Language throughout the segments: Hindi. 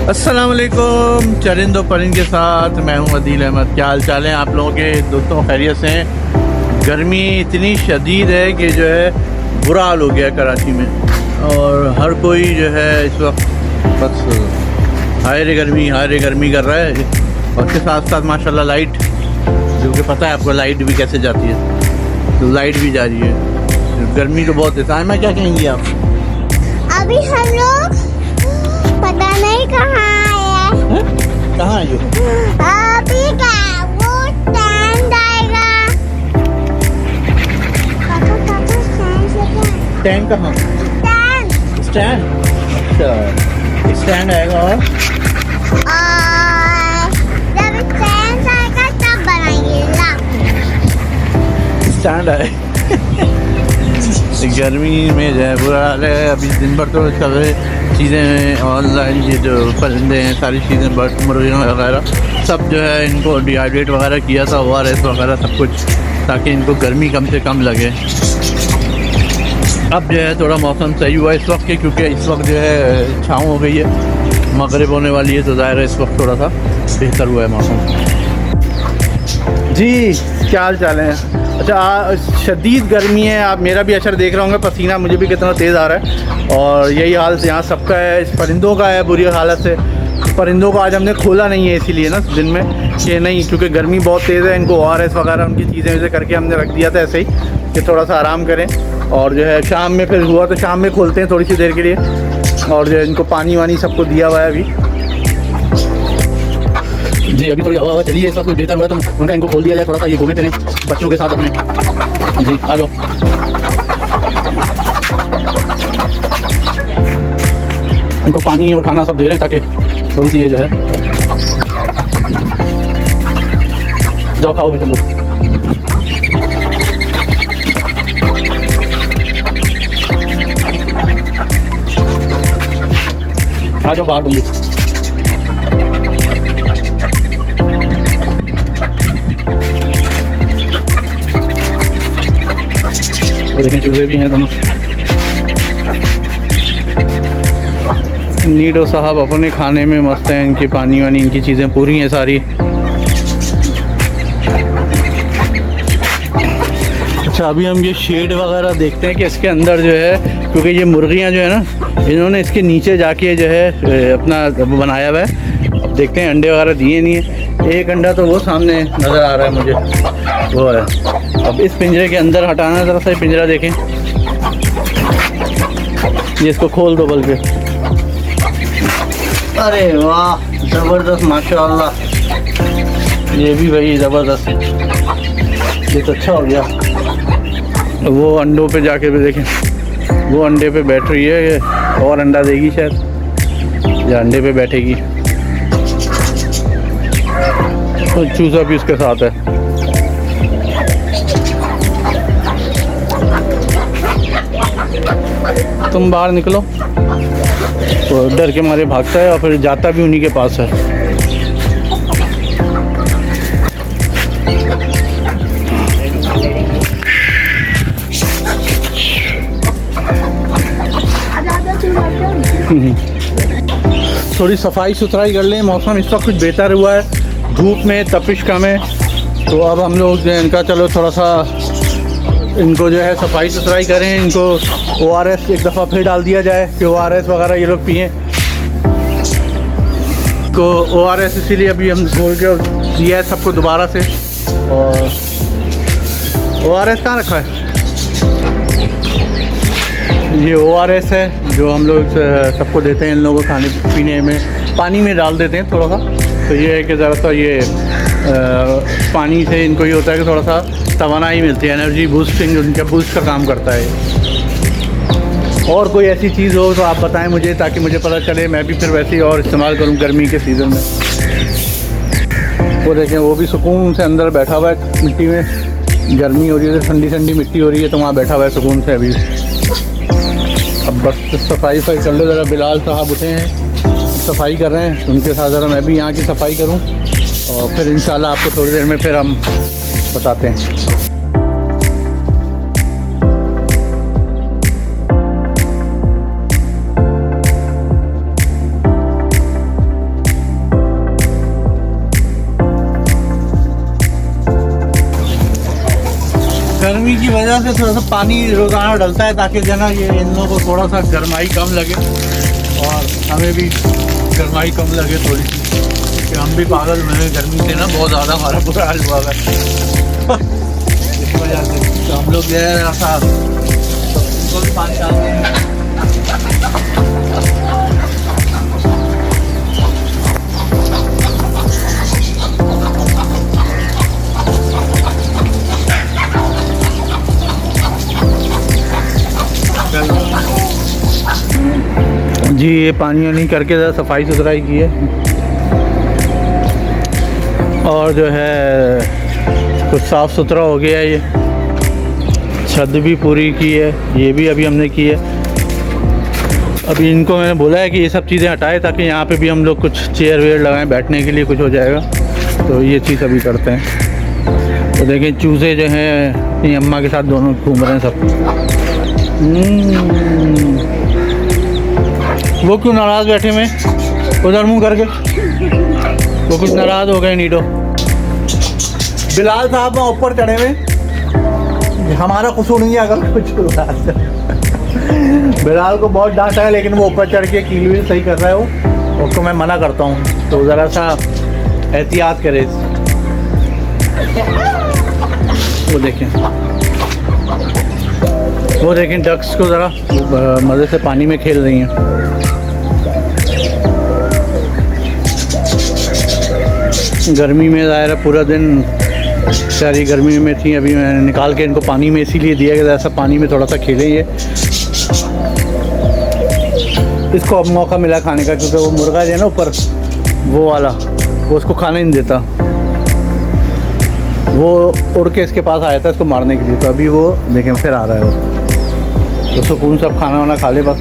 अस्सलाम वालेकुम, चरिंदो परिंद के साथ मैं हूं अदील अहमद। क्या हाल चाल है आप लोगों के? दोस्तों खैरियत से हैं? गर्मी इतनी शदीद है कि जो है बुरा हाल हो गया कराची में, और हर कोई जो है इस वक्त बस हाय रे गर्मी कर रहा है। और उसके साथ साथ माशाल्लाह लाइट, जो कि पता है आपको लाइट भी कैसे जाती है, तो लाइट भी जा रही है। गर्मी तो बहुत है। मैं क्या कहेंगी आप? अभी हम लोग पता नहीं कहाँ आए हैं। कहाँ है? अभी क्या वो स्टैंड आएगा। पापा स्टैंड से क्या? स्टैंड कहाँ? स्टैंड? अच्छा, स्टैंड आएगा और जब स्टैंड आएगा तब बनाएंगे स्टैंड आए। गर्मी में जो है बुरा हाल है। अभी दिन भर तो सब चीज़ें ऑनलाइन, ये जो परिंदे हैं सारी चीज़ें, बर्ड मुर्गियाँ वगैरह सब जो है इनको डिहाइड्रेट वगैरह किया था, ORS वगैरह सब कुछ, ताकि इनको गर्मी कम से कम लगे। अब जो है थोड़ा मौसम सही हुआ इस वक्त के, क्योंकि इस वक्त जो है छाँव हो गई है, मगरिब होने वाली है, तो ज़ाहिर है इस वक्त थोड़ा सा बेहतर हुआ है मौसम। जी क्या हाल चाल है? अच्छा, शदीद गर्मी है, आप मेरा भी असर देख रहे होंगे, पसीना मुझे भी कितना तेज़ आ रहा है, और यही हाल यहाँ सबका है। इस परिंदों का है बुरी हालत से। परिंदों को आज हमने खोला नहीं है इसीलिए ना दिन में, कि नहीं, क्योंकि गर्मी बहुत तेज़ है, इनको ORS वगैरह उनकी चीज़ें वैसे करके हमने रख दिया था ऐसे ही कि थोड़ा सा आराम करें। और जो है शाम में फिर हुआ तो शाम में खोलते हैं थोड़ी सी देर के लिए, और जो है इनको पानी वानी सबको दिया हुआ है अभी। जी अभी थोड़ी हवा चली है, इस वक्त कुछ बेहतर हुआ तो उनका इनको खोल दिया जाए, थोड़ा सा ये घूमे फिरें बच्चों के साथ अपने। जी आ जाओ। इनको पानी और खाना सब दे रहे हैं ताकि थोड़ी सी ये जो है, जाओ खाओ भी तुम लोग। आ जाओ बाहर तुम। देखें चूहे भी हैं दोनों। नीडो साहब अपने खाने में मस्त हैं, इनकी पानी वानी इनकी चीज़ें पूरी हैं सारी। अच्छा, अभी हम ये शेड वगैरह देखते हैं कि इसके अंदर जो है, क्योंकि ये मुर्गियां जो है ना, इन्होंने इसके नीचे जाके जो है अपना बनाया हुआ है। अब देखते हैं, अंडे वगैरह दिए नहीं है। एक अंडा तो वो सामने नज़र आ रहा है मुझे, वो है। अब इस पिंजरे के अंदर हटाना, ज़रा सा पिंजरा देखें, ये इसको खोल दो बल्कि। अरे वाह, ज़बरदस्त माशाल्लाह, ये भी भाई ज़बरदस्त, ये तो अच्छा हो गया। वो अंडों पे जाके भी देखें, वो अंडे पे बैठ रही है, और अंडा देगी शायद, या अंडे पे बैठेगी। तो चूजा भी उसके साथ है। तुम बाहर निकलो, तो डर के मारे भागता है और फिर जाता भी उन्हीं के पास है। थोड़ी सफाई सुथराई कर लें, मौसम इस वक्त कुछ बेहतर हुआ है, धूप में तपिश कम है, तो अब हम लोग इनका चलो थोड़ा सा इनको जो है सफाई सुथराई करें। इनको ORS एक दफ़ा फिर डाल दिया जाए कि ORS वगैरह ये लोग पिएँ। तो ORS इसीलिए अभी हम खोल के दिया है सबको दोबारा से। और ORS कहाँ रखा है? ये ORS है जो हम लोग सबको देते हैं, इन लोगों को खाने पीने में पानी में डाल देते हैं थोड़ा सा। तो ये है कि ज़रा सा ये पानी से इनको ये होता है कि थोड़ा सा तवानाई मिलती है, एनर्जी बूस्टिंग, उनका बूस्ट का काम करता है। और कोई ऐसी चीज़ हो तो आप बताएं मुझे, ताकि मुझे पता चले, मैं भी फिर वैसे ही और इस्तेमाल करूं गर्मी के सीज़न में। वो देखें, वो भी सुकून से अंदर बैठा हुआ है मिट्टी में। गर्मी हो रही है तो ठंडी ठंडी मिट्टी हो रही है, तो वहाँ बैठा हुआ है सुकून से अभी। अब बस सफाई कर लो ज़रा। बिलाल साहब उठे हैं, सफाई कर रहे हैं, उनके साथ ज़रा मैं भी यहाँ की सफाई करूँ, और फिर इंशाल्लाह आपको थोड़ी देर में फिर हम बताते हैं। गर्मी की वजह से थोड़ा सा पानी रोज़ाना डलता है ताकि जो है ना ये इन लोगों को थोड़ा सा गर्माई कम लगे और हमें भी गर्माई कम लगे थोड़ी सी, कि हम भी पागल हुए गर्मी से ना, बहुत ज़्यादा हमारा बुरा हाल हुआ है इस वजह से। तो हम लोग जो है ऐसा उनको भी पानी डालते हैं। जी ये पानी वानी करके ज़रा सफाई सुथराई की है और जो है कुछ साफ़ सुथरा हो गया है। ये छत भी पूरी की है, ये भी अभी हमने की है। अभी इनको मैंने बोला है कि ये सब चीज़ें हटाएं ताकि यहाँ पे भी हम लोग कुछ चेयर वेयर लगाएं, बैठने के लिए कुछ हो जाएगा। तो ये चीज़ अभी करते हैं। तो देखें चूज़े जो हैं अपनी अम्मा के साथ दोनों घूम रहे हैं सब। वो क्यों नाराज़ बैठे में उधर मुंह करके, वो कुछ नाराज़ हो गए नीडो। बिलाल साहब वहाँ ऊपर चढ़े हुए, हमारा कसूर नहीं है अगर कुछ हुआ। बिलाल को बहुत डांटा है लेकिन वो ऊपर चढ़ के कील वील सही कर रहा है। वो उसको मैं मना करता हूँ तो ज़रा सा एहतियात करे। वो देखें डक्स को ज़रा मज़े से पानी में खेल रही हैं। गर्मी में ज़ाहिर है पूरा दिन सारी गर्मी में थी। अभी मैंने निकाल के इनको पानी में इसीलिए दिया कि ऐसा पानी में थोड़ा सा खेलें ये। इसको अब मौका मिला खाने का क्योंकि वो मुर्गा जो है ना ऊपर वो वाला, वो उसको खाने नहीं देता। वो उड़ के इसके पास आया था इसको मारने के लिए, तो अभी वो देखें फिर आ रहा है। वो तो सुकून सब खाना वाना खा ले बस।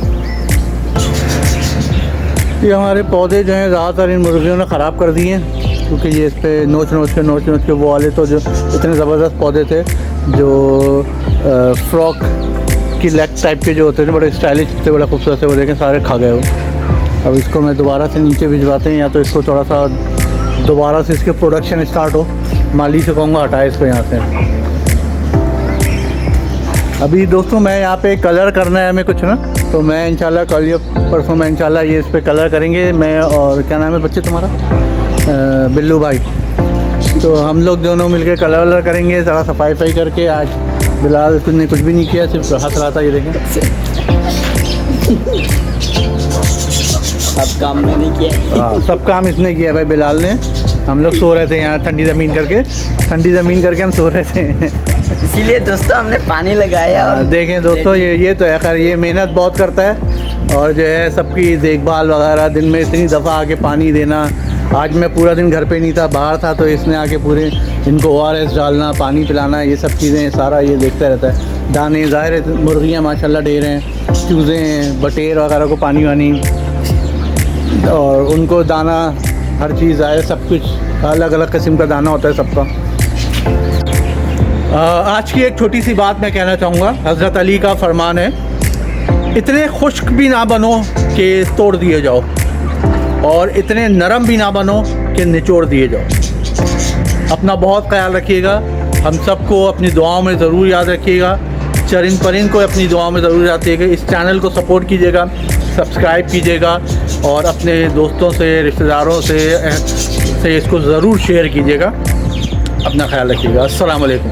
ये हमारे पौधे जो हैं ज़्यादातर इन मुर्गियों ने ख़राब कर दिए हैं क्योंकि ये इस पर नोच के वो वाले तो जो इतने ज़बरदस्त पौधे थे जो फ्रॉक की लेग टाइप के जो होते थे, बड़े स्टाइलिश थे, बड़े खूबसूरत थे, वो देखें सारे खा गए वो। अब इसको मैं दोबारा से नीचे भिजवाते हैं या तो इसको थोड़ा सा दोबारा से इसके प्रोडक्शन स्टार्ट हो। माली से कहूँगा हटाए इसको यहाँ से। अभी दोस्तों मैं यहाँ पे कलर करना है हमें कुछ ना, तो मैं इंशाल्लाह कल या परसों में इंशाल्लाह ये इस पर कलर करेंगे। मैं और क्या नाम है बच्चे तुम्हारा, बिल्लू भाई। तो हम लोग दोनों मिलकर कलर वलर करेंगे, ज़रा सफाई करके। आज बिलाल ने कुछ भी नहीं किया, सिर्फ हंस रहा था। ये देखें सब काम मैंने किया। हाँ सब काम इसने किया भाई बिलाल ने। हम लोग सो रहे थे यहाँ ठंडी ज़मीन करके हम सो रहे थे। इसीलिए दोस्तों हमने पानी लगाया। और देखें दोस्तों ये तो है खैर, ये मेहनत बहुत करता है और जो है सबकी देखभाल वगैरह, दिन में इतनी दफ़ा आके पानी देना। आज मैं पूरा दिन घर पे नहीं था, बाहर था, तो इसने आके पूरे इनको ORS डालना, पानी पिलाना, ये सब चीज़ें सारा ये देखता रहता है। दाने ज़ाहिर है मुर्गियाँ माशाल्लाह ढेर हैं, चूज़े हैं, बटेर वगैरह को पानी वानी और उनको दाना, हर चीज़ आए, सब कुछ अलग अलग किस्म का दाना होता है सबका। आज की एक छोटी सी बात मैं कहना चाहूँगा। हज़रत अली का फरमान है, इतने खुश्क भी ना बनो कि तोड़ दिए जाओ और इतने नरम भी ना बनो कि निचोड़ दिए जाओ। अपना बहुत ख्याल रखिएगा, हम सबको अपनी दुआओं में ज़रूर याद रखिएगा। चरिंद परिंद को अपनी दुआओं में ज़रूर याद रखिएगा। इस चैनल को सपोर्ट कीजिएगा, सब्सक्राइब कीजिएगा और अपने दोस्तों से, रिश्तेदारों से इसको ज़रूर शेयर कीजिएगा। अपना ख्याल रखिएगा। अस्सलाम वालेकुम।